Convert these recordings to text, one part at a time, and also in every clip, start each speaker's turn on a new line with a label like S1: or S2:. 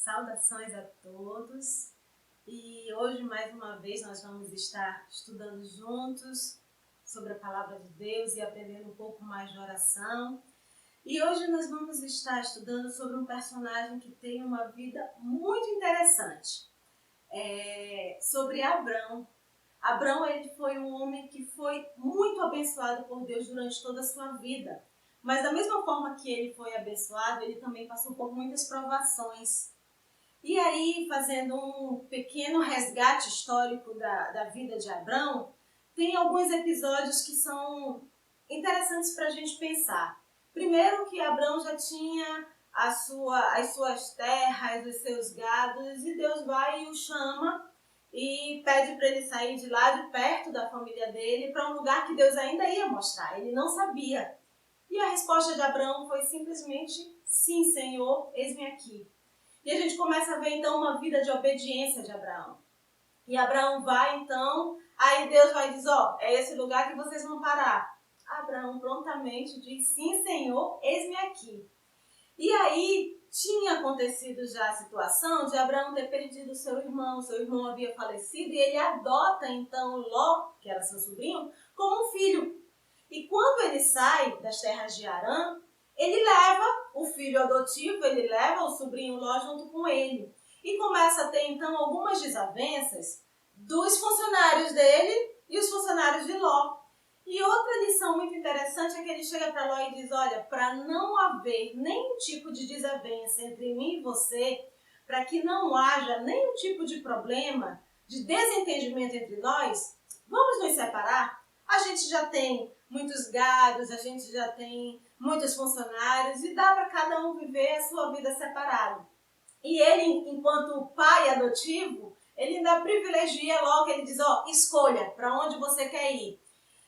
S1: Saudações a todos e hoje mais uma vez nós vamos estar estudando juntos sobre a Palavra de Deus e aprendendo um pouco mais de oração. E hoje nós vamos estar estudando sobre um personagem que tem uma vida muito interessante, sobre Abrão. Abrão ele foi um homem que foi muito abençoado por Deus durante toda a sua vida, mas da mesma forma que ele foi abençoado, ele também passou por muitas provações. E aí, fazendo um pequeno resgate histórico da vida de Abrão, tem alguns episódios que são interessantes para a gente pensar. Primeiro que Abrão já tinha as suas terras, os seus gados, e Deus vai e o chama e pede para ele sair de lá, de perto da família dele, para um lugar que Deus ainda ia mostrar. Ele não sabia. E a resposta de Abrão foi simplesmente, sim, Senhor, eis-me aqui. E a gente começa a ver então uma vida de obediência de Abraão. E Abraão vai então, aí Deus vai dizer, é esse lugar que vocês vão parar. Abraão prontamente diz, sim Senhor, eis-me aqui. E aí tinha acontecido já a situação de Abraão ter perdido seu irmão havia falecido e ele adota então Ló, que era seu sobrinho, como um filho. E quando ele sai das terras de Harã, ele leva o filho adotivo, ele leva o sobrinho Ló junto com ele. E começa a ter, então, algumas desavenças dos funcionários dele e os funcionários de Ló. E outra lição muito interessante é que ele chega para Ló e diz, olha, para não haver nenhum tipo de desavença entre mim e você, para que não haja nenhum tipo de problema, de desentendimento entre nós, vamos nos separar? A gente já tem muitos gados, a gente já tem muitos funcionários e dá para cada um viver a sua vida separado. E ele, enquanto pai adotivo, ele ainda privilegia Ló, que ele diz, escolha para onde você quer ir.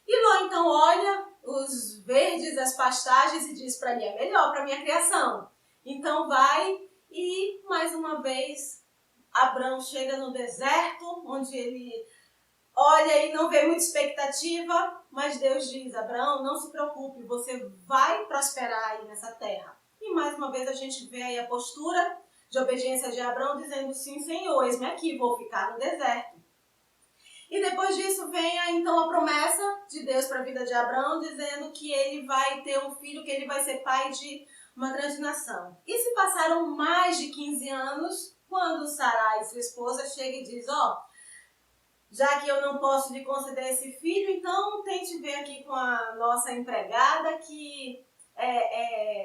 S1: E Ló então olha os verdes, as pastagens e diz para ele, é melhor para minha criação. Então vai e mais uma vez Abrão chega no deserto, onde ele olha e não vê muita expectativa, mas Deus diz, Abraão, não se preocupe, você vai prosperar aí nessa terra. E mais uma vez a gente vê aí a postura de obediência de Abraão dizendo, sim Senhor, eis-me aqui, vou ficar no deserto. E depois disso vem então a promessa de Deus para a vida de Abraão, dizendo que ele vai ter um filho, que ele vai ser pai de uma grande nação. E se passaram mais de 15 anos, quando Sarai, sua esposa, chega e diz, já que eu não posso lhe conceder esse filho, então tente ver aqui com a nossa empregada que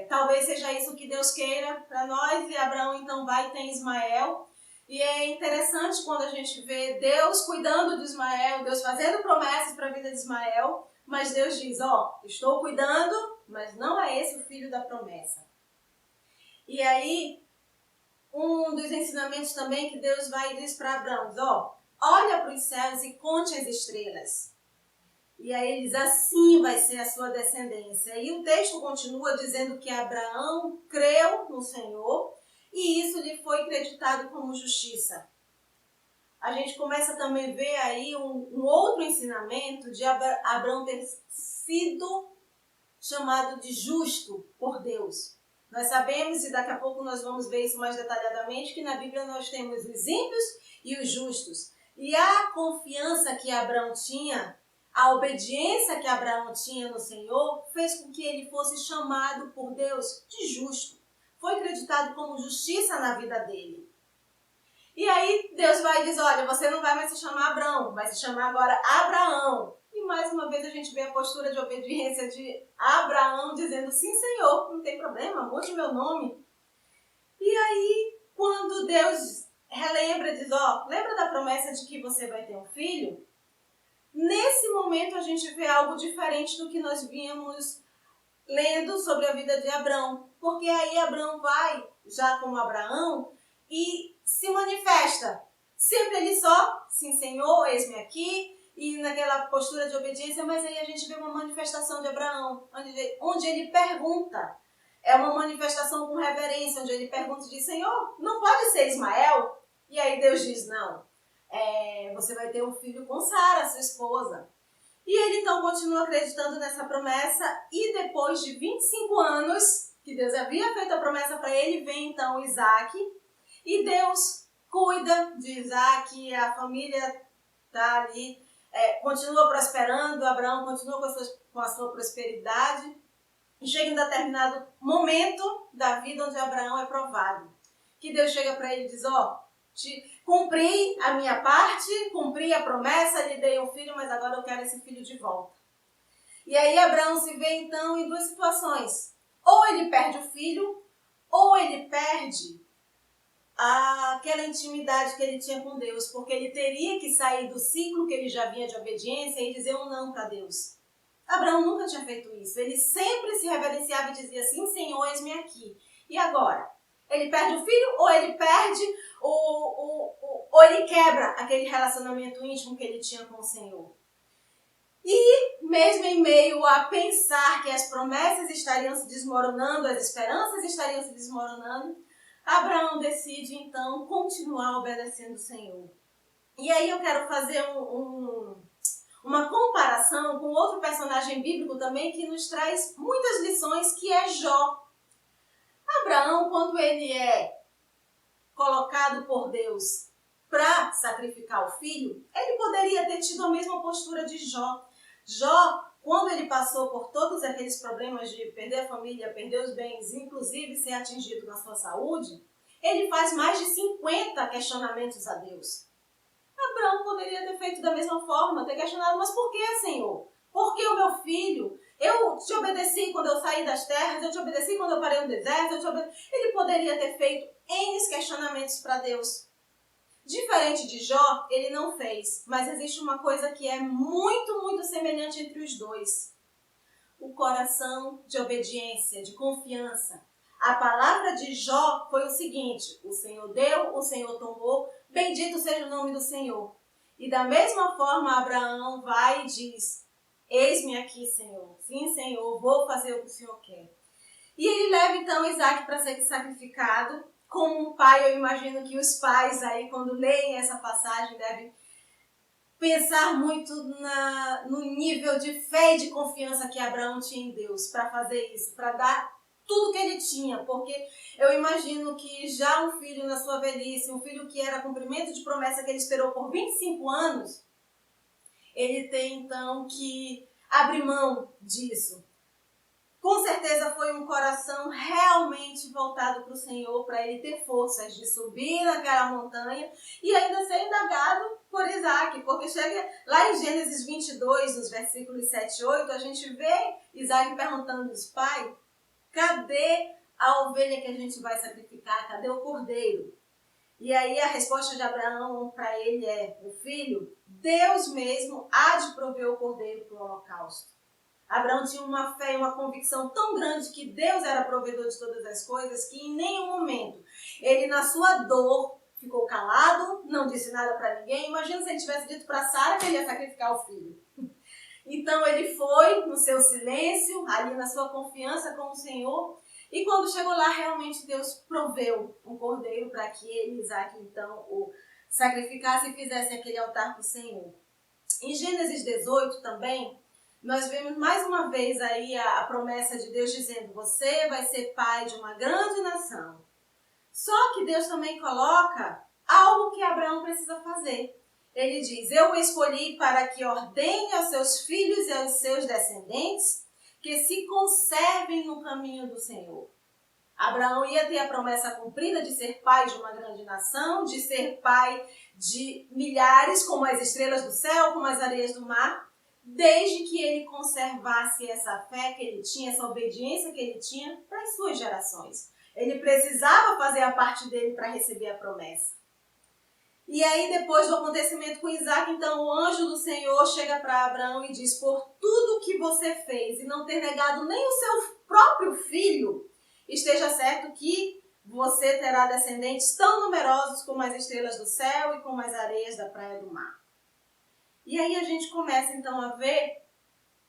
S1: talvez seja isso que Deus queira para nós. E Abraão então vai e tem Ismael. E é interessante quando a gente vê Deus cuidando de Ismael, Deus fazendo promessas para a vida de Ismael, mas Deus diz, estou cuidando, mas não é esse o filho da promessa. E aí, um dos ensinamentos também que Deus vai e diz para Abraão, olha para os céus e conte as estrelas. E aí ele diz, assim vai ser a sua descendência. E o texto continua dizendo que Abraão creu no Senhor e isso lhe foi creditado como justiça. A gente começa também a ver aí um outro ensinamento de Abraão ter sido chamado de justo por Deus. Nós sabemos, e daqui a pouco nós vamos ver isso mais detalhadamente, que na Bíblia nós temos os ímpios e os justos. E a confiança que Abraão tinha, a obediência que Abraão tinha no Senhor, fez com que ele fosse chamado por Deus de justo. Foi acreditado como justiça na vida dele. E aí Deus vai e diz, olha, você não vai mais se chamar Abrão, vai se chamar agora Abraão. E mais uma vez a gente vê a postura de obediência de Abraão dizendo, sim Senhor, não tem problema, mude meu nome. E aí quando Deus relembra, diz, lembra da promessa de que você vai ter um filho? Nesse momento a gente vê algo diferente do que nós vínhamos lendo sobre a vida de Abrão. Porque aí Abrão vai, já como Abraão, e se manifesta. Sempre ele só, sim Senhor, eis-me aqui, e naquela postura de obediência, mas aí a gente vê uma manifestação de Abraão, onde ele pergunta. É uma manifestação com reverência, onde ele pergunta e diz, Senhor, não pode ser Ismael? E aí Deus diz, não, você vai ter um filho com Sara, sua esposa. E ele então continua acreditando nessa promessa e depois de 25 anos que Deus havia feito a promessa para ele, vem então Isaac. E Deus cuida de Isaac, a família está ali, continua prosperando, Abraão continua com a sua prosperidade. E chega em determinado momento da vida onde Abraão é provado. Que Deus chega para ele e diz, cumpri a minha parte, cumpri a promessa, lhe dei um filho, mas agora eu quero esse filho de volta. E aí Abraão se vê então em duas situações. Ou ele perde o filho, ou ele perde aquela intimidade que ele tinha com Deus, porque ele teria que sair do ciclo que ele já vinha de obediência e dizer um não para Deus. Abraão nunca tinha feito isso. Ele sempre se reverenciava e dizia assim, Senhor, eis-me aqui. E agora? Ele perde o filho ou ele perde ou ele quebra aquele relacionamento íntimo que ele tinha com o Senhor? E mesmo em meio a pensar que as promessas estariam se desmoronando, as esperanças estariam se desmoronando, Abraão decide então continuar obedecendo o Senhor. E aí eu quero fazer uma comparação com outro personagem bíblico também que nos traz muitas lições, que é Jó. Abraão, quando ele é colocado por Deus para sacrificar o filho, ele poderia ter tido a mesma postura de Jó. Jó, quando ele passou por todos aqueles problemas de perder a família, perder os bens, inclusive ser atingido na sua saúde, ele faz mais de 50 questionamentos a Deus. Abraão poderia ter feito da mesma forma, ter questionado, mas por que, Senhor? Por que o meu filho? Eu te obedeci quando eu saí das terras, eu te obedeci quando eu parei no deserto, Ele poderia ter feito N questionamentos para Deus. Diferente de Jó, ele não fez, mas existe uma coisa que é muito, muito semelhante entre os dois. O coração de obediência, de confiança. A palavra de Jó foi o seguinte, o Senhor deu, o Senhor tomou, bendito seja o nome do Senhor. E da mesma forma Abraão vai e diz, eis-me aqui, Senhor. Sim, Senhor, vou fazer o que o Senhor quer. E ele leva então Isaac para ser sacrificado. Como um pai, eu imagino que os pais aí, quando leem essa passagem, devem pensar muito no nível de fé e de confiança que Abraão tinha em Deus para fazer isso, para dar tudo que ele tinha, porque eu imagino que já um filho na sua velhice, um filho que era cumprimento de promessa que ele esperou por 25 anos, ele tem então que abrir mão disso. Com certeza foi um coração realmente voltado para o Senhor, para ele ter forças de subir naquela montanha e ainda ser indagado por Isaac, porque chega lá em Gênesis 22, nos versículos 7 e 8, a gente vê Isaac perguntando, pai, cadê a ovelha que a gente vai sacrificar? Cadê o cordeiro? E aí a resposta de Abraão para ele é, meu filho, Deus mesmo há de prover o cordeiro para o holocausto. Abraão tinha uma fé e uma convicção tão grande que Deus era provedor de todas as coisas que em nenhum momento ele, na sua dor, ficou calado, não disse nada para ninguém. Imagina se ele tivesse dito para Sara que ele ia sacrificar o filho. Então ele foi no seu silêncio, ali na sua confiança com o Senhor, e quando chegou lá, realmente Deus proveu um cordeiro para que ele, Isaac, então, o sacrificasse e fizesse aquele altar para o Senhor. Em Gênesis 18 também, nós vemos mais uma vez aí a promessa de Deus dizendo, você vai ser pai de uma grande nação. Só que Deus também coloca algo que Abraão precisa fazer. Ele diz, eu o escolhi para que ordene aos seus filhos e aos seus descendentes que se conservem no caminho do Senhor. Abraão ia ter a promessa cumprida de ser pai de uma grande nação, de ser pai de milhares, como as estrelas do céu, como as areias do mar, desde que ele conservasse essa fé que ele tinha, essa obediência que ele tinha para as suas gerações. Ele precisava fazer a parte dele para receber a promessa. E aí, depois do acontecimento com Isaac, então o anjo do Senhor chega para Abraão e diz, por tudo que você fez e não ter negado nem o seu próprio filho, esteja certo que você terá descendentes tão numerosos como as estrelas do céu e como as areias da praia do mar. E aí a gente começa então a ver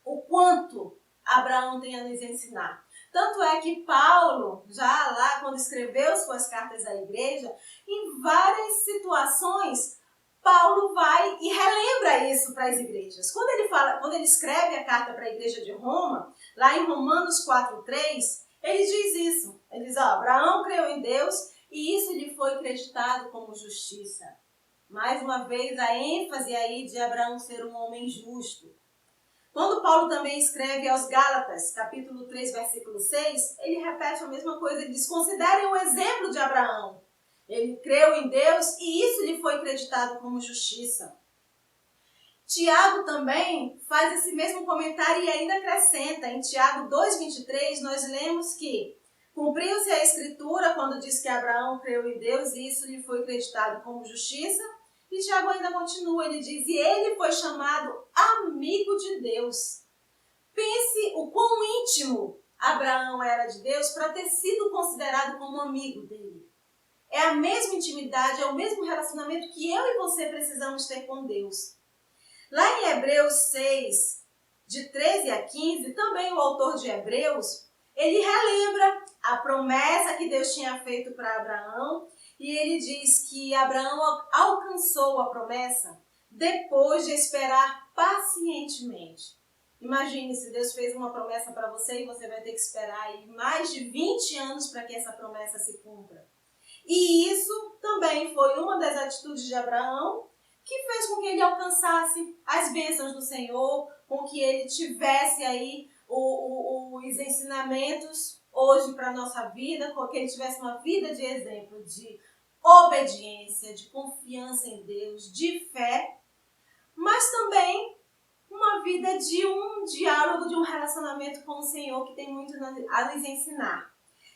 S1: o quanto Abraão tem a nos ensinar. Tanto é que Paulo, já lá quando escreveu suas cartas à igreja, em várias situações, Paulo vai e relembra isso para as igrejas. Quando ele escreve a carta para a igreja de Roma, lá em Romanos 4:3, ele diz isso. Ele diz, Abraão creu em Deus e isso lhe foi creditado como justiça. Mais uma vez, a ênfase aí de Abraão ser um homem justo. Quando Paulo também escreve aos Gálatas, capítulo 3, versículo 6, ele repete a mesma coisa, ele diz, considerem o exemplo de Abraão. Ele creu em Deus e isso lhe foi creditado como justiça. Tiago também faz esse mesmo comentário e ainda acrescenta. Em Tiago 2,23, nós lemos que cumpriu-se a escritura quando diz que Abraão creu em Deus e isso lhe foi creditado como justiça. E Tiago ainda continua, ele diz, e ele foi chamado amigo de Deus. Pense o quão íntimo Abraão era de Deus para ter sido considerado como amigo dele. É a mesma intimidade, é o mesmo relacionamento que eu e você precisamos ter com Deus. Lá em Hebreus 6, de 13 a 15, também o autor de Hebreus, ele relembra a promessa que Deus tinha feito para Abraão e ele diz que Abraão alcançou a promessa depois de esperar pacientemente. Imagine se Deus fez uma promessa para você e você vai ter que esperar aí mais de 20 anos para que essa promessa se cumpra. E isso também foi uma das atitudes de Abraão que fez com que ele alcançasse as bênçãos do Senhor, com que ele tivesse aí os ensinamentos hoje para a nossa vida, com que ele tivesse uma vida de exemplo, de obediência, de confiança em Deus, de fé, mas também uma vida de um diálogo, de um relacionamento com o Senhor que tem muito a nos ensinar.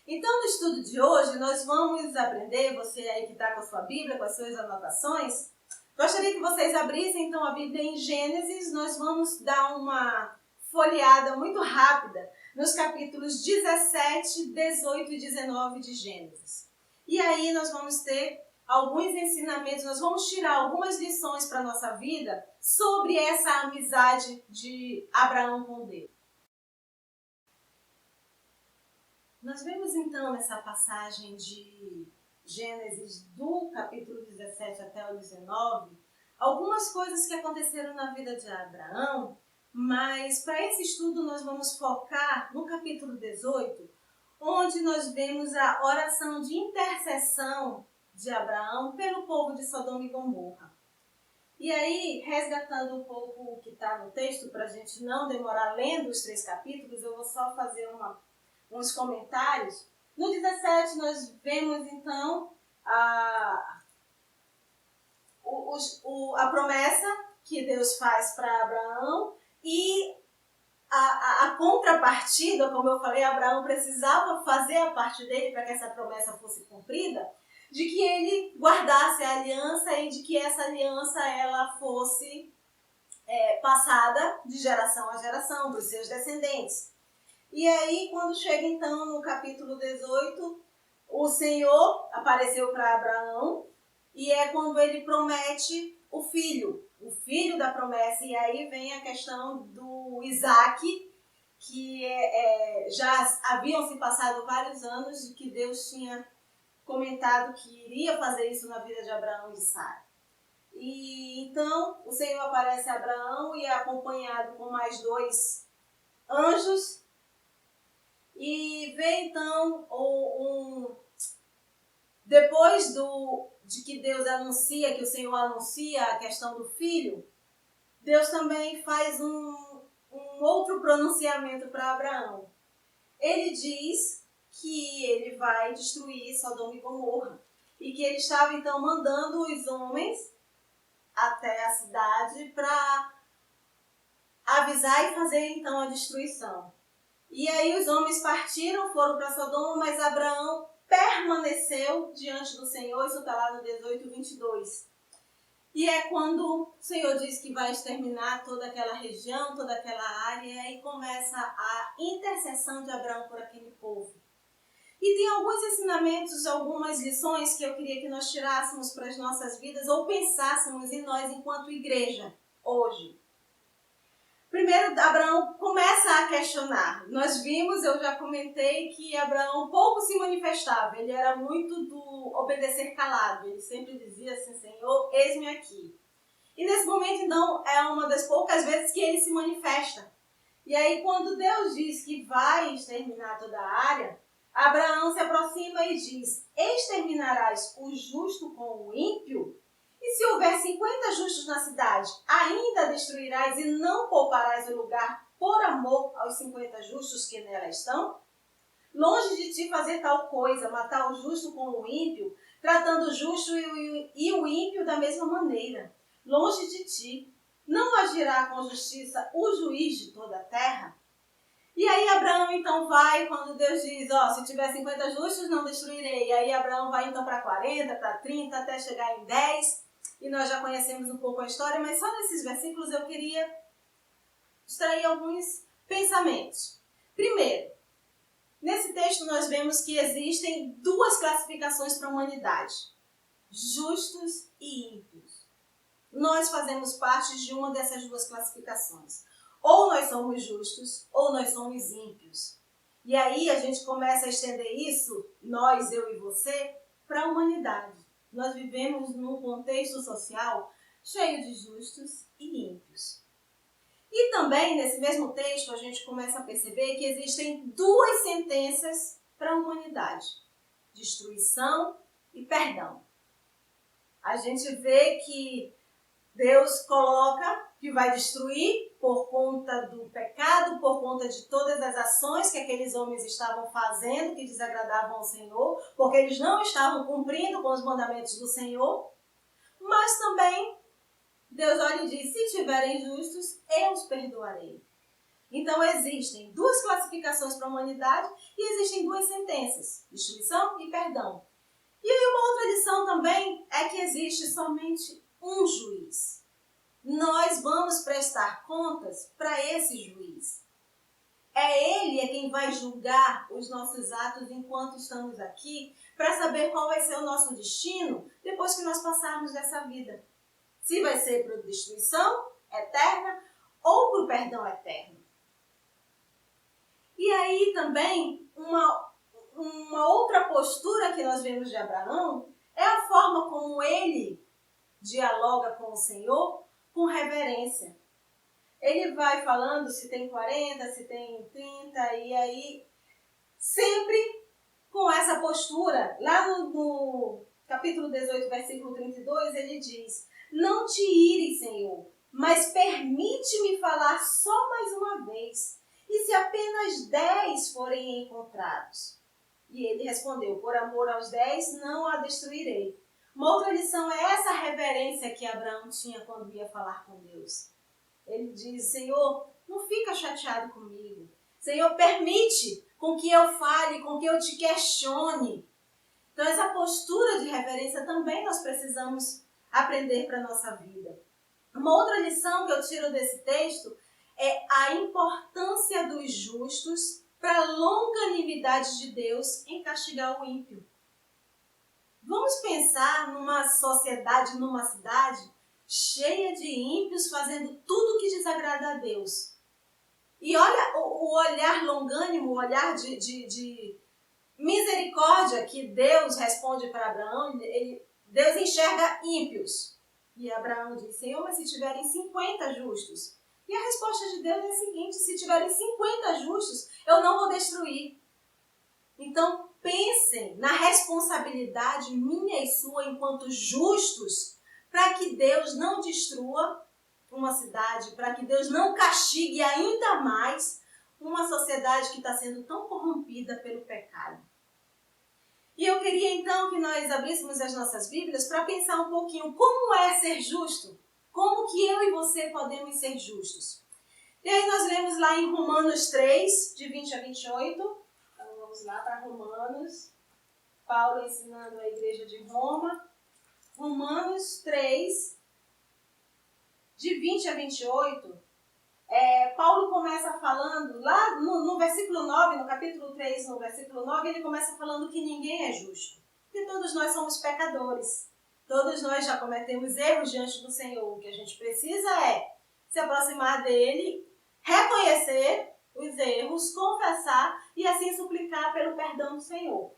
S1: Então, no estudo de hoje, nós vamos aprender, você aí que está com a sua Bíblia, com as suas anotações, gostaria que vocês abrissem então a Bíblia em Gênesis. Nós vamos dar uma folheada muito rápida nos capítulos 17, 18 e 19 de Gênesis. E aí nós vamos ter alguns ensinamentos, nós vamos tirar algumas lições para a nossa vida sobre essa amizade de Abraão com Deus. Nós vemos então nessa passagem de Gênesis do capítulo 17 até o 19, algumas coisas que aconteceram na vida de Abraão, mas para esse estudo nós vamos focar no capítulo 18, onde nós vemos a oração de intercessão de Abraão pelo povo de Sodoma e Gomorra. E aí, resgatando um pouco o que está no texto, para a gente não demorar lendo os 3 capítulos, eu vou só fazer uns comentários. No 17 nós vemos então a promessa que Deus faz para Abraão e a contrapartida, como eu falei, Abraão precisava fazer a parte dele para que essa promessa fosse cumprida, de que ele guardasse a aliança e de que essa aliança ela fosse passada de geração a geração, para os seus descendentes. E aí, quando chega então no capítulo 18, o Senhor apareceu para Abraão e é quando ele promete o filho da promessa. E aí vem a questão do Isaac, que já haviam se passado vários anos de que Deus tinha comentado que iria fazer isso na vida de Abraão e de Sara. E então o Senhor aparece a Abraão e é acompanhado com mais 2 anjos. E vem então depois de que Deus anuncia, que o Senhor anuncia a questão do filho, Deus também faz um outro pronunciamento para Abraão. Ele diz que ele vai destruir Sodoma e Gomorra e que ele estava então mandando os homens até a cidade para avisar e fazer então a destruição. E aí os homens partiram, foram para Sodoma, mas Abraão permaneceu diante do Senhor. Isso está lá no 18, 22. E é quando o Senhor diz que vai exterminar toda aquela região, toda aquela área, e aí começa a intercessão de Abraão por aquele povo. E tem alguns ensinamentos, algumas lições que eu queria que nós tirássemos para as nossas vidas ou pensássemos em nós enquanto igreja hoje. Primeiro, Abraão começa a questionar. Nós vimos, eu já comentei, que Abraão pouco se manifestava. Ele era muito do obedecer calado. Ele sempre dizia assim, Senhor, eis-me aqui. E nesse momento, então, é uma das poucas vezes que ele se manifesta. E aí, quando Deus diz que vai exterminar toda a área, Abraão se aproxima e diz: exterminarás o justo com o ímpio? E se houver 50 justos na cidade, ainda destruirás e não pouparás o lugar por amor aos 50 justos que nela estão? Longe de ti fazer tal coisa, matar o justo com o ímpio, tratando o justo e o ímpio da mesma maneira. Longe de ti. Não agirá com justiça o juiz de toda a terra? E aí Abraão então vai, quando Deus diz, se tiver 50 justos, não destruirei. E aí Abraão vai então para 40, para 30, até chegar em 10. E nós já conhecemos um pouco a história, mas só nesses versículos eu queria extrair alguns pensamentos. Primeiro, nesse texto nós vemos que existem duas classificações para a humanidade: justos e ímpios. Nós fazemos parte de uma dessas duas classificações. Ou nós somos justos, ou nós somos ímpios. E aí a gente começa a estender isso, nós, eu e você, para a humanidade. Nós vivemos num contexto social cheio de justos e ímpios. E também, nesse mesmo texto, a gente começa a perceber que existem duas sentenças para a humanidade: destruição e perdão. A gente vê que Deus coloca que vai destruir por conta do pecado, por conta de todas as ações que aqueles homens estavam fazendo, que desagradavam ao Senhor, porque eles não estavam cumprindo com os mandamentos do Senhor. Mas também Deus olha e diz: se tiverem justos, eu os perdoarei. Então existem duas classificações para a humanidade e existem duas sentenças: destruição e perdão. E aí uma outra lição também é que existe somente um juiz. Nós vamos prestar contas para esse juiz. Ele é quem vai julgar os nossos atos enquanto estamos aqui, para saber qual vai ser o nosso destino depois que nós passarmos dessa vida. Se vai ser para a destruição eterna ou para o perdão eterno. E aí também uma outra postura que nós vemos de Abraão é a forma como ele dialoga com o Senhor com reverência. Ele vai falando se tem 40, se tem 30, e aí sempre com essa postura. Lá no capítulo 18, versículo 32, ele diz: não te ires, Senhor, mas permite-me falar só mais uma vez. E se apenas 10 forem encontrados? E ele respondeu: por amor aos 10, não a destruirei. Uma outra lição é essa reverência que Abraão tinha quando ia falar com Deus. Ele diz: Senhor, não fica chateado comigo. Senhor, permite com que eu fale, com que eu te questione. Então essa postura de reverência também nós precisamos aprender para a nossa vida. Uma outra lição que eu tiro desse texto é a importância dos justos para a longanimidade de Deus em castigar o ímpio. Vamos pensar numa sociedade, numa cidade cheia de ímpios fazendo tudo que desagrada a Deus. E olha o olhar longânimo, o olhar de misericórdia que Deus responde para Abraão. Deus enxerga ímpios. E Abraão diz: Senhor, mas se tiverem 50 justos? E a resposta de Deus é a seguinte: se tiverem 50 justos, eu não vou destruir. Então, pensem na responsabilidade minha e sua enquanto justos, para que Deus não destrua uma cidade, para que Deus não castigue ainda mais uma sociedade que está sendo tão corrompida pelo pecado. E eu queria então que nós abríssemos as nossas Bíblias para pensar um pouquinho como é ser justo, como que eu e você podemos ser justos. E aí nós lemos lá em Romanos 3, de 20 a 28, então vamos lá para Romanos, Paulo ensinando a igreja de Roma, Romanos 3, de 20 a 28, Paulo começa falando, lá no versículo 9, no capítulo 3, no versículo 9, ele começa falando que ninguém é justo, que todos nós somos pecadores, todos nós já cometemos erros diante do Senhor. O que a gente precisa é se aproximar dele, reconhecer os erros, confessar e assim suplicar pelo perdão do Senhor.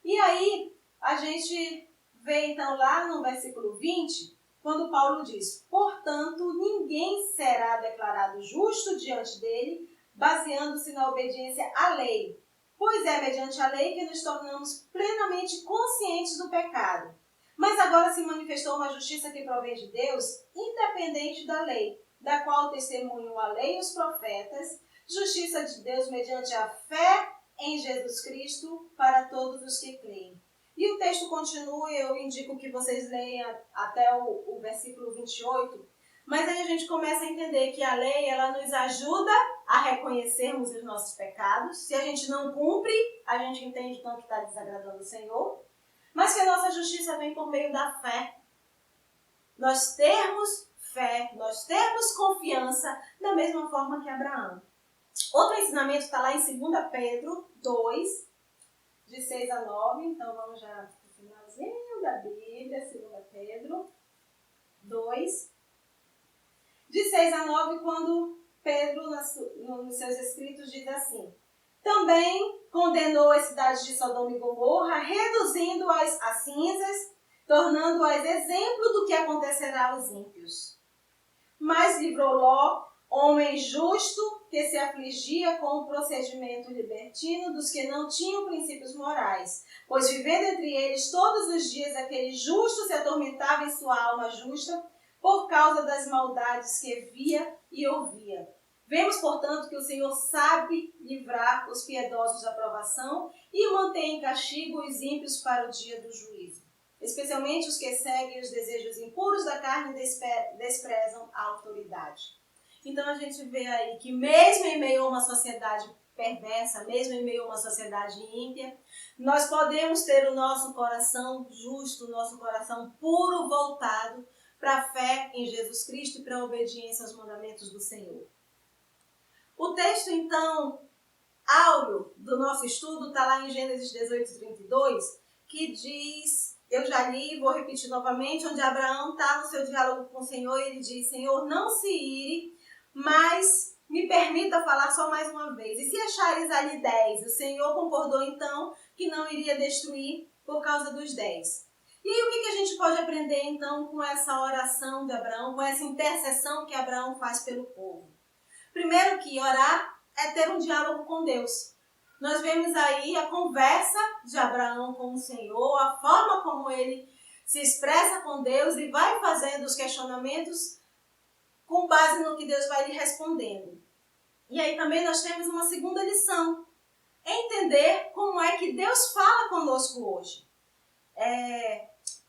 S1: E aí a gente vê então lá no versículo 20, quando Paulo diz: portanto, ninguém será declarado justo diante dele, baseando-se na obediência à lei, Pois é mediante a lei que nos tornamos plenamente conscientes do pecado. Mas agora se manifestou uma justiça que provém de Deus, independente da lei, da qual testemunham a lei e os profetas, justiça de Deus mediante a fé em Jesus Cristo para todos os que creem. E o texto continua, eu indico que vocês leiam até o versículo 28, mas aí a gente começa a entender que a lei, ela nos ajuda a reconhecermos os nossos pecados. Se a gente não cumpre, a gente entende então que está desagradando o Senhor, mas que a nossa justiça vem por meio da fé. Nós termos fé, nós termos confiança da mesma forma que Abraão. Outro ensinamento está lá em 2 Pedro 2, de 6 a 9. Então vamos já para o finalzinho da Bíblia, 2 Pedro 2, de 6 a 9, quando Pedro, nos seus escritos, diz assim: também condenou as cidades de Sodoma e Gomorra, reduzindo-as a cinzas, tornando-as exemplo do que acontecerá aos ímpios. Mas livrou Ló, homem justo, que se afligia com o procedimento libertino dos que não tinham princípios morais, pois vivendo entre eles todos os dias aquele justo se atormentava em sua alma justa por causa das maldades que via e ouvia. Vemos, portanto, que o Senhor sabe livrar os piedosos da provação e mantém em castigo os ímpios para o dia do juízo, especialmente os que seguem os desejos impuros da carne e desprezam a autoridade. Então a gente vê aí que mesmo em meio a uma sociedade perversa, mesmo em meio a uma sociedade ímpia, nós podemos ter o nosso coração justo, o nosso coração puro voltado para a fé em Jesus Cristo e para a obediência aos mandamentos do Senhor. O texto, então, áureo do nosso estudo está lá em Gênesis 18, 32, que diz, eu já li, vou repetir novamente, onde Abraão está no seu diálogo com o Senhor e ele diz: Senhor, não se ire, mas me permita falar só mais uma vez. E se achares ali 10? O Senhor concordou então que não iria destruir por causa dos 10. E aí o que a gente pode aprender então com essa oração de Abraão, com essa intercessão que Abraão faz pelo povo? Primeiro que orar é ter um diálogo com Deus. Nós vemos aí a conversa de Abraão com o Senhor, a forma como ele se expressa com Deus e vai fazendo os questionamentos com base no que Deus vai lhe respondendo. E aí também nós temos uma segunda lição: entender como é que Deus fala conosco hoje.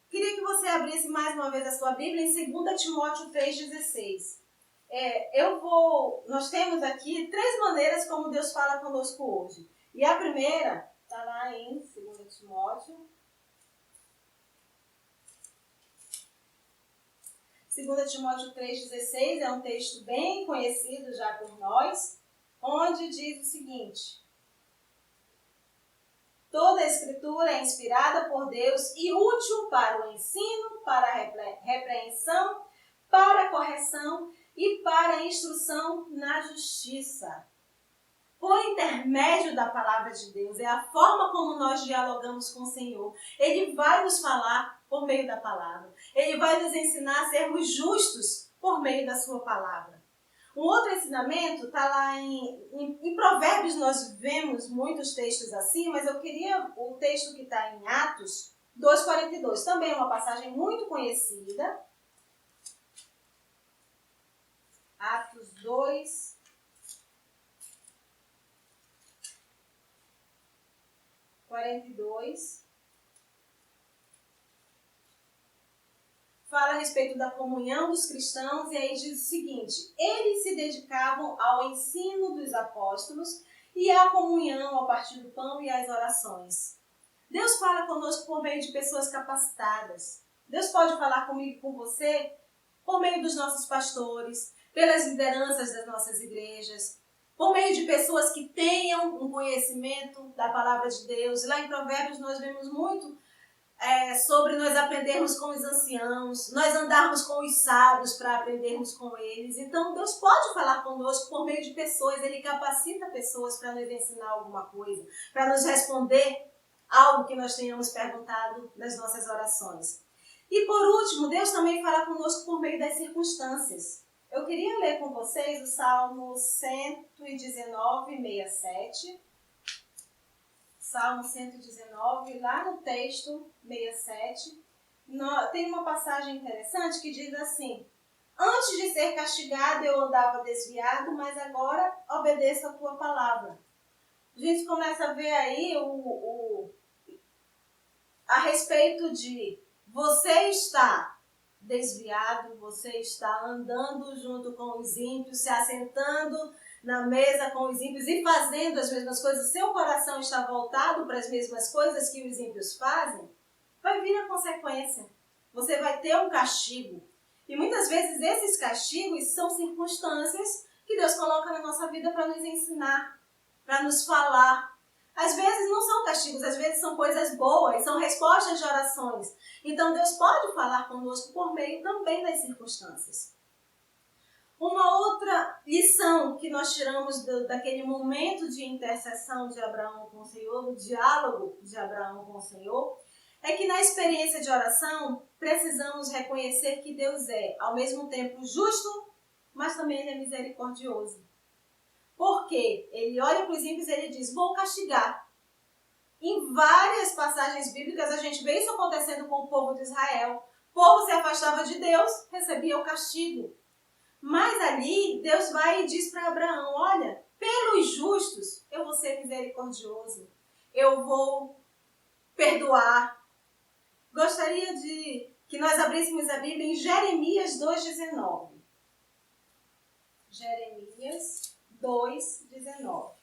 S1: Queria que você abrisse mais uma vez a sua Bíblia em 2 Timóteo 3,16. Nós temos aqui 3 maneiras como Deus fala conosco hoje. E a primeira está lá em 2 Timóteo. 2 Timóteo 3,16 é um texto bem conhecido já por nós, onde diz o seguinte: toda a Escritura é inspirada por Deus e útil para o ensino, para a repreensão, para a correção e para a instrução na justiça. Por intermédio da palavra de Deus, é a forma como nós dialogamos com o Senhor. Ele vai nos falar por meio da palavra. Ele vai nos ensinar a sermos justos por meio da sua palavra. Um outro ensinamento está lá em Provérbios, nós vemos muitos textos assim, mas eu queria o texto que está em Atos 2,42. Também é uma passagem muito conhecida. Atos 2, 42. Fala a respeito da comunhão dos cristãos e aí diz o seguinte: eles se dedicavam ao ensino dos apóstolos e à comunhão, ao partir do pão e às orações. Deus fala conosco por meio de pessoas capacitadas. Deus pode falar comigo e com você por meio dos nossos pastores, pelas lideranças das nossas igrejas, por meio de pessoas que tenham um conhecimento da palavra de Deus. Lá em Provérbios nós vemos muito sobre nós aprendermos com os anciãos, nós andarmos com os sábios para aprendermos com eles. Então Deus pode falar conosco por meio de pessoas, Ele capacita pessoas para nos ensinar alguma coisa, para nos responder algo que nós tenhamos perguntado nas nossas orações. E por último, Deus também fala conosco por meio das circunstâncias. Eu queria ler com vocês o Salmo 119, 67. Salmo 119, lá no texto 67, tem uma passagem interessante que diz assim: antes de ser castigado eu andava desviado, mas agora obedeço a tua palavra. A gente começa a ver aí a respeito de você está desviado, você está andando junto com os ímpios, se assentando na mesa com os ímpios e fazendo as mesmas coisas, seu coração está voltado para as mesmas coisas que os ímpios fazem, vai vir a consequência. Você vai ter um castigo. E muitas vezes esses castigos são circunstâncias que Deus coloca na nossa vida para nos ensinar, para nos falar. Às vezes não são castigos, às vezes são coisas boas, são respostas de orações. Então Deus pode falar conosco por meio também das circunstâncias. Uma outra lição que nós tiramos daquele momento de intercessão de Abraão com o Senhor, do diálogo de Abraão com o Senhor, é que na experiência de oração precisamos reconhecer que Deus é, ao mesmo tempo, justo, mas também Ele é misericordioso. Porque Ele olha para os ímpios e Ele diz: vou castigar. Em várias passagens bíblicas a gente vê isso acontecendo com o povo de Israel. O povo se afastava de Deus, recebia o castigo. Mas ali Deus vai e diz para Abraão: olha, pelos justos eu vou ser misericordioso, eu vou perdoar. Gostaria de que nós abríssemos a Bíblia em Jeremias 2,19. Jeremias 2,19.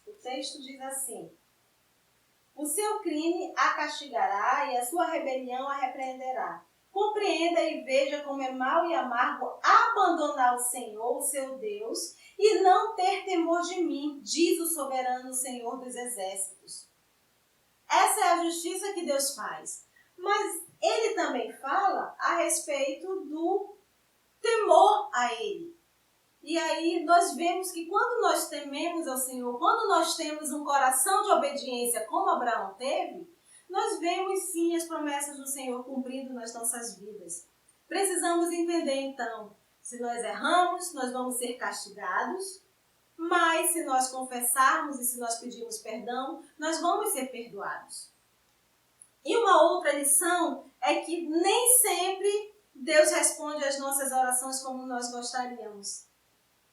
S1: O texto diz assim: o seu crime a castigará e a sua rebelião a repreenderá. Compreenda e veja como é mau e amargo abandonar o Senhor, o seu Deus, e não ter temor de mim, diz o soberano Senhor dos exércitos. Essa é a justiça que Deus faz. Mas Ele também fala a respeito do temor a Ele. E aí nós vemos que quando nós tememos ao Senhor, quando nós temos um coração de obediência como Abraão teve, nós vemos sim as promessas do Senhor cumprindo nas nossas vidas. Precisamos entender então, se nós erramos, nós vamos ser castigados, mas se nós confessarmos e se nós pedirmos perdão, nós vamos ser perdoados. E uma outra lição é que nem sempre Deus responde às nossas orações como nós gostaríamos.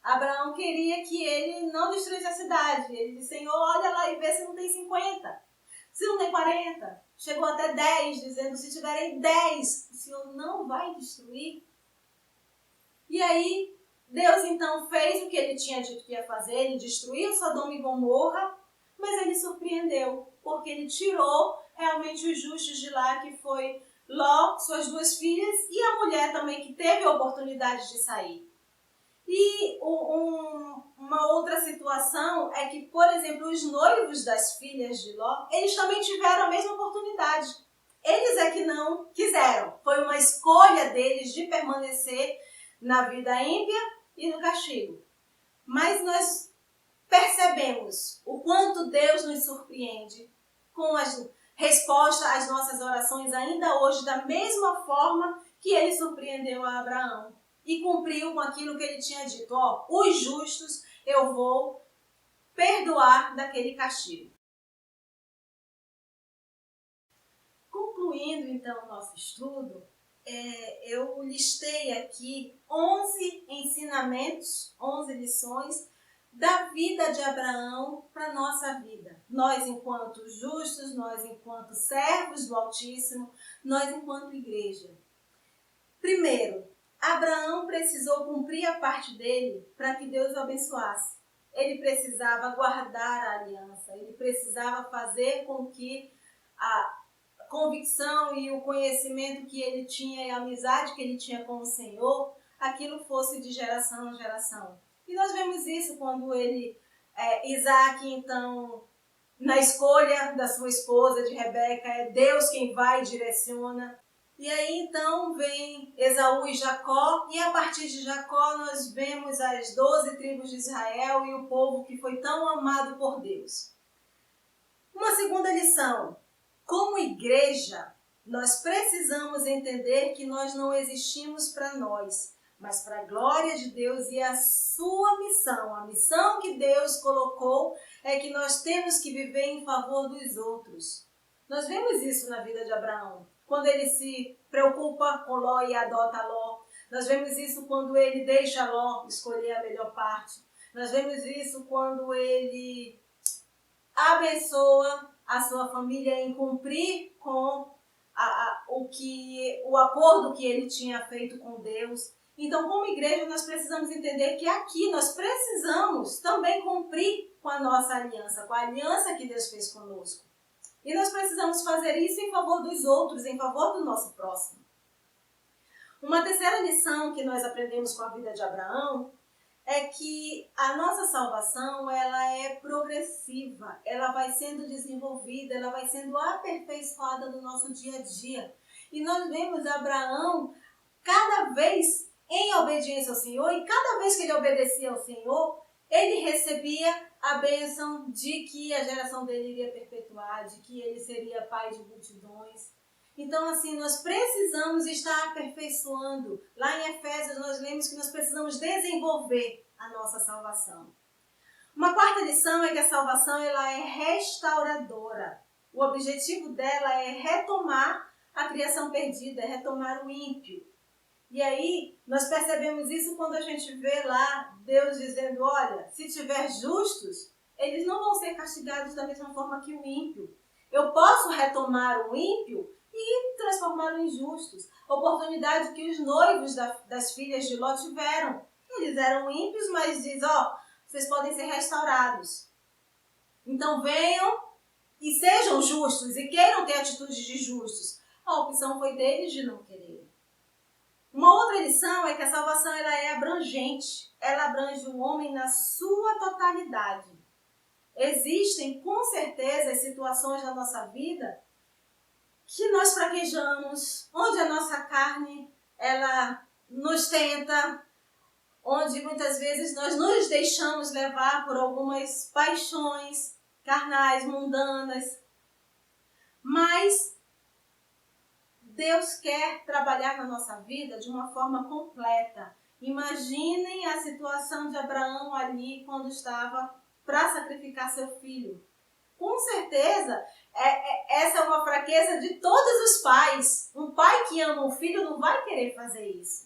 S1: Abraão queria que ele não destruísse a cidade. Ele disse: Senhor, olha lá e vê se não tem 50. Se não tem 40. Chegou até 10, dizendo: se tiverem 10, o Senhor não vai destruir. E aí, Deus então fez o que ele tinha dito que ia fazer. Ele destruiu Sodoma e Gomorra, mas ele surpreendeu, porque ele tirou realmente os justos de lá, que foi Ló, suas duas filhas, e a mulher também, que teve a oportunidade de sair. E uma outra situação é que, por exemplo, os noivos das filhas de Ló, eles também tiveram a mesma oportunidade. Eles é que não quiseram. Foi uma escolha deles de permanecer na vida ímpia e no castigo. Mas nós percebemos o quanto Deus nos surpreende com as respostas às nossas orações ainda hoje, da mesma forma que ele surpreendeu a Abraão. E cumpriu com aquilo que ele tinha dito: ó, os justos eu vou perdoar daquele castigo. Concluindo então o nosso estudo, eu listei aqui 11 ensinamentos, 11 lições da vida de Abraão para a nossa vida. Nós enquanto justos, nós enquanto servos do Altíssimo, nós enquanto igreja. Primeiro, Abraão precisou cumprir a parte dele para que Deus o abençoasse. Ele precisava guardar a aliança, ele precisava fazer com que a convicção e o conhecimento que ele tinha e a amizade que ele tinha com o Senhor, aquilo fosse de geração em geração. E nós vemos isso quando Isaac, então, na escolha da sua esposa, de Rebeca, é Deus quem vai e direciona. E aí então vem Esaú e Jacó, e a partir de Jacó nós vemos as 12 tribos de Israel e o povo que foi tão amado por Deus. Uma segunda lição: Como igreja, nós precisamos entender que nós não existimos para nós, mas para a glória de Deus e a sua missão. A missão que Deus colocou é que nós temos que viver em favor dos outros. Nós vemos isso na vida de Abraão, quando ele se preocupa com Ló e adota Ló. Nós vemos isso quando ele deixa Ló escolher a melhor parte. Nós vemos isso quando ele abençoa a sua família em cumprir com o acordo que ele tinha feito com Deus. Então, como igreja, nós precisamos entender que aqui nós precisamos também cumprir com a nossa aliança, com a aliança que Deus fez conosco. E nós precisamos fazer isso em favor dos outros, em favor do nosso próximo. Uma terceira lição que nós aprendemos com a vida de Abraão é que a nossa salvação, ela é progressiva, ela vai sendo desenvolvida, ela vai sendo aperfeiçoada no nosso dia a dia. E nós vemos Abraão cada vez em obediência ao Senhor, e cada vez que ele obedecia ao Senhor, ele recebia a bênção de que a geração dele iria perpetuar, de que ele seria pai de multidões. Então, assim, nós precisamos estar aperfeiçoando. Lá em Efésios, nós lemos que nós precisamos desenvolver a nossa salvação. Uma quarta lição é que a salvação ela é restauradora. O objetivo dela é retomar a criação perdida, é retomar o ímpio. E aí, nós percebemos isso quando a gente vê lá Deus dizendo, olha, se tiver justos, eles não vão ser castigados da mesma forma que o ímpio. Eu posso retomar o ímpio e transformá-lo em justos. Oportunidade que os noivos das filhas de Ló tiveram. Eles eram ímpios, mas diz, vocês podem ser restaurados. Então venham e sejam justos e queiram ter atitudes de justos. A opção foi deles de não querer. Uma outra lição é que a salvação ela é abrangente. Ela abrange o homem na sua totalidade. Existem, com certeza, situações na nossa vida que nós fraquejamos, onde a nossa carne ela nos tenta, onde muitas vezes nós nos deixamos levar por algumas paixões carnais, mundanas. Mas Deus quer trabalhar na nossa vida de uma forma completa. Imaginem a situação de Abraão ali quando estava para sacrificar seu filho. Com certeza, essa é uma fraqueza de todos os pais. Um pai que ama o filho não vai querer fazer isso.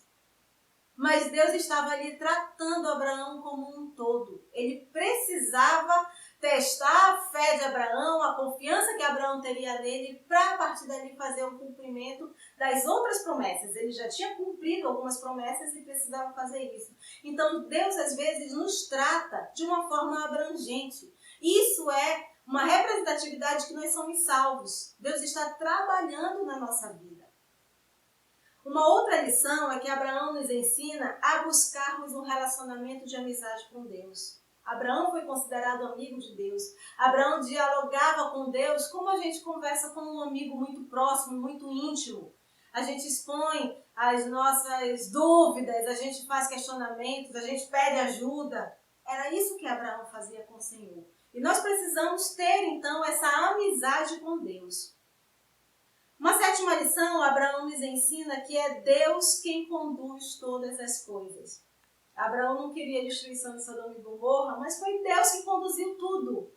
S1: Mas Deus estava ali tratando Abraão como um todo. Ele precisava testar a fé de Abraão, a confiança que Abraão teria nele, para a partir dali fazer o cumprimento das outras promessas. Ele já tinha cumprido algumas promessas e precisava fazer isso. Então Deus às vezes nos trata de uma forma abrangente. Isso é uma representatividade que nós somos salvos. Deus está trabalhando na nossa vida. Uma outra lição é que Abraão nos ensina a buscarmos um relacionamento de amizade com Deus. Abraão foi considerado amigo de Deus. Abraão dialogava com Deus como a gente conversa com um amigo muito próximo, muito íntimo. A gente expõe as nossas dúvidas, a gente faz questionamentos, a gente pede ajuda. Era isso que Abraão fazia com o Senhor. E nós precisamos ter, então, essa amizade com Deus. Uma sétima lição, Abraão nos ensina que é Deus quem conduz todas as coisas. Abraão não queria a destruição de Sodoma e Gomorra, mas foi Deus que conduziu tudo.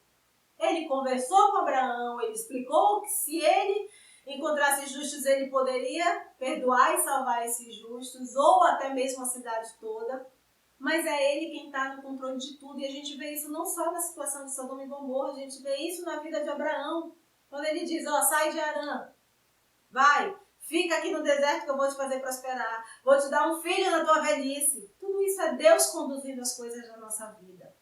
S1: Ele conversou com Abraão, ele explicou que se ele encontrasse justos, ele poderia perdoar e salvar esses justos, ou até mesmo a cidade toda. Mas é ele quem está no controle de tudo. E a gente vê isso não só na situação de Sodoma e Gomorra, a gente vê isso na vida de Abraão. Quando ele diz, sai de Harã, vai, fica aqui no deserto que eu vou te fazer prosperar, vou te dar um filho na tua velhice. Tudo isso é Deus conduzindo as coisas da nossa vida.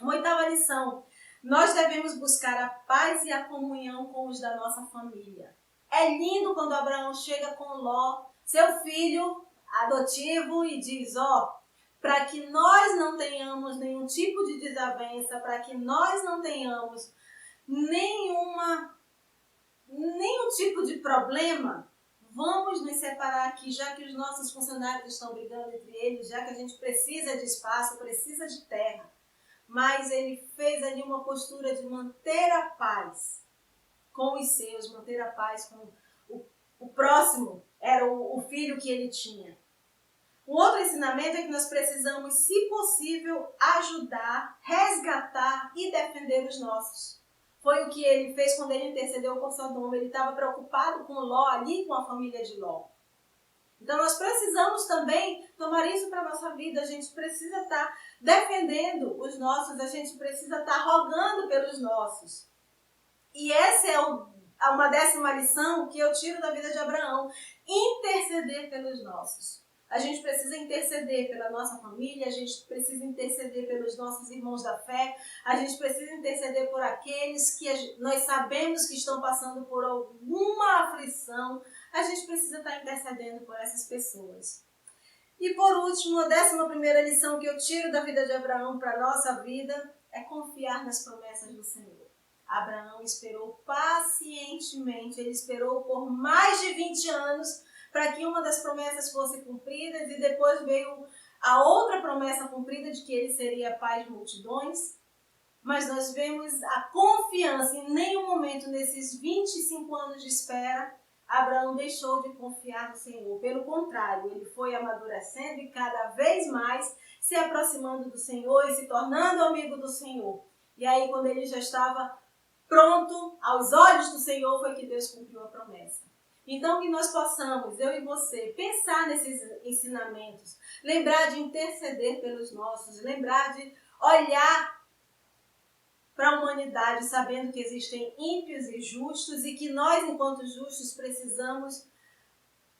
S1: Uma oitava lição, nós devemos buscar a paz e a comunhão com os da nossa família. É lindo quando Abraão chega com Ló, seu filho adotivo, e diz, para que nós não tenhamos nenhum tipo de desavença, para que nós não tenhamos nenhum tipo de problema, vamos nos separar aqui, já que os nossos funcionários estão brigando entre eles, já que a gente precisa de espaço, precisa de terra. Mas ele fez ali uma postura de manter a paz. com os seus, manter a paz com o próximo, era o filho que ele tinha. Um outro ensinamento é que nós precisamos, se possível, ajudar, resgatar e defender os nossos. Foi o que ele fez quando ele intercedeu por Sodoma. Ele estava preocupado com Ló ali, com a família de Ló. Então nós precisamos também tomar isso para a nossa vida. A gente precisa estar defendendo os nossos, a gente precisa estar rogando pelos nossos. E essa é uma 10ª lição que eu tiro da vida de Abraão. Interceder pelos nossos. A gente precisa interceder pela nossa família, a gente precisa interceder pelos nossos irmãos da fé, a gente precisa interceder por aqueles que nós sabemos que estão passando por alguma aflição. A gente precisa estar intercedendo por essas pessoas. E por último, a 11ª lição que eu tiro da vida de Abraão para a nossa vida é confiar nas promessas do Senhor. Abraão esperou pacientemente, ele esperou por mais de 20 anos para que uma das promessas fosse cumprida, e depois veio a outra promessa cumprida de que ele seria pai de multidões. Mas nós vemos a confiança, em nenhum momento nesses 25 anos de espera, Abraão deixou de confiar no Senhor. Pelo contrário, ele foi amadurecendo e cada vez mais se aproximando do Senhor e se tornando amigo do Senhor. E aí, quando ele já estava pronto aos olhos do Senhor, foi que Deus cumpriu a promessa. Então, que nós possamos, eu e você, pensar nesses ensinamentos, lembrar de interceder pelos nossos, lembrar de olhar para a humanidade, sabendo que existem ímpios e justos e que nós, enquanto justos, precisamos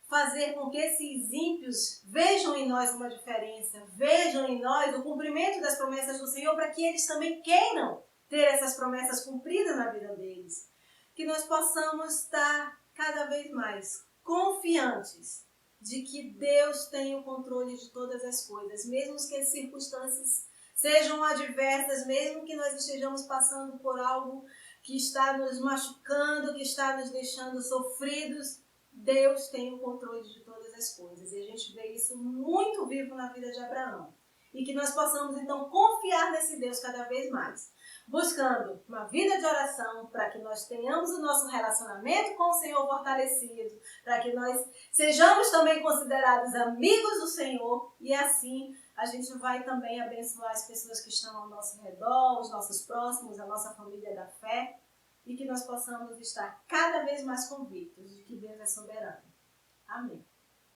S1: fazer com que esses ímpios vejam em nós uma diferença, vejam em nós o cumprimento das promessas do Senhor, para que eles também queiram ter essas promessas cumpridas na vida deles. Que nós possamos estar cada vez mais confiantes de que Deus tem o controle de todas as coisas, mesmo que as circunstâncias sejam adversas, mesmo que nós estejamos passando por algo que está nos machucando, que está nos deixando sofridos, Deus tem o controle de todas as coisas. E a gente vê isso muito vivo na vida de Abraão. E que nós possamos, então, confiar nesse Deus cada vez mais. Buscando uma vida de oração para que nós tenhamos o nosso relacionamento com o Senhor fortalecido, para que nós sejamos também considerados amigos do Senhor e assim a gente vai também abençoar as pessoas que estão ao nosso redor, os nossos próximos, a nossa família da fé, e que nós possamos estar cada vez mais convictos de que Deus é soberano. Amém.